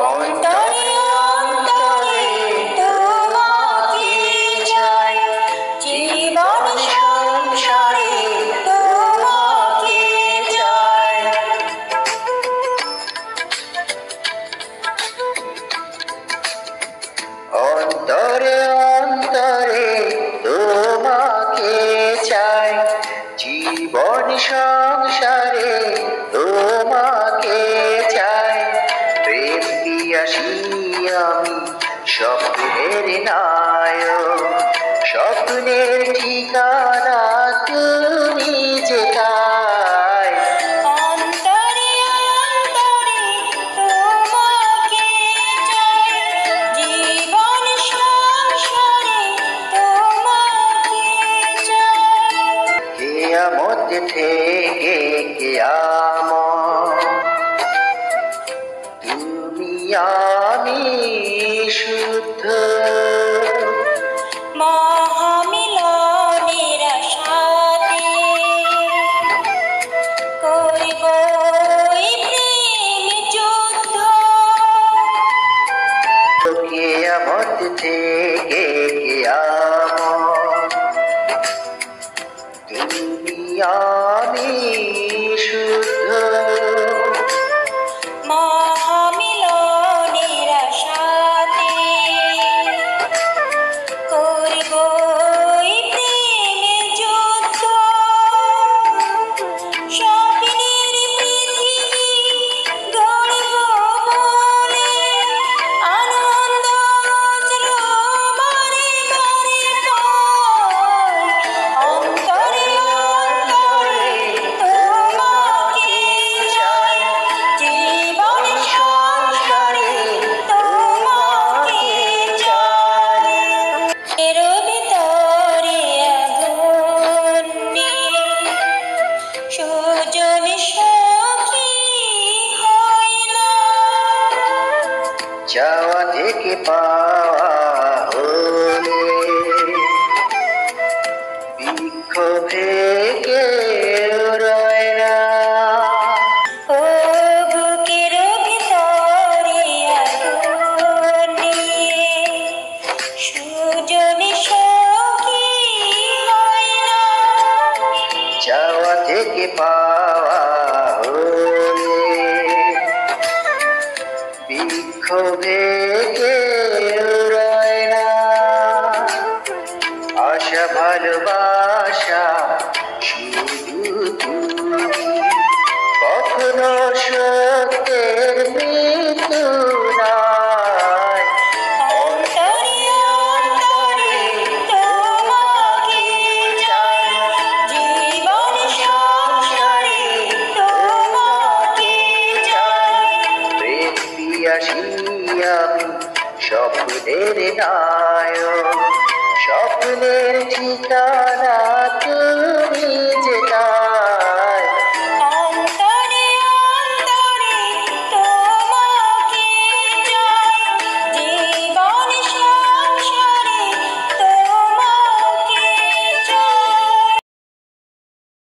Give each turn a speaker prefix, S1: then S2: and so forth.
S1: অন্তরে অন্তরে তোমাকে চাই, জীবন সংসারে তোমাকে চাই। অন্তরে অন্তরে তোমাকে চাই, জীবন সংসারে তোমাকে চাই। প্রেম পিয়াসী আমি স্বপ্নের নায়ক, স্বপ্নের ঠিকানা তুমি যেথায়।
S2: অন্তরে অন্তরে তোমাকে চাই, জীবন সংসারে তোমাকে চাই।
S1: কিয়ামত থেকে কিয়ামত তুমি আমি শুদ্ধ,
S2: মহামিলনের আশাতে করিব এই প্রেম যুদ্ধ।
S1: কিয়ামত থেকে কিয়ামত তুমি আমি শুদ্ধ,
S2: মহামিলনের আশাতে করিব এই প্রেম যুদ্ধ। স্বপ্নের পৃথিবী গড়ব বলে আনন্দ অশ্রু বারে বারে পাই। অন্তরে অন্তরে তোমাকে চাই, জীবন সংসারে তোমাকে চাই। এর ভিতরে আগুন নিয়ে সুজন সখী হয় না।
S1: চাওয়া থেকে পাওয়া হলে বিক্ষোভে কেউ রয় না।
S2: ও বুকের ভিতরে আগুন নিয়ে সুজন সখী হয় না।
S1: চাওয়া থেকে পাওয়া হলে বিক্ষোভে কেউ রয় না। আশা ভালোবাসা শুধু তুমি, কখনো সত্যের মৃত্যু নাই।
S2: অন্তরে অন্তরে তোমাকে চাই, জীবন সংসারে তোমাকে চাই।
S1: প্রেম পিয়াসী আমি স্বপ্নের নায়ক, স্বপ্নের ঠিকানা তুমি যে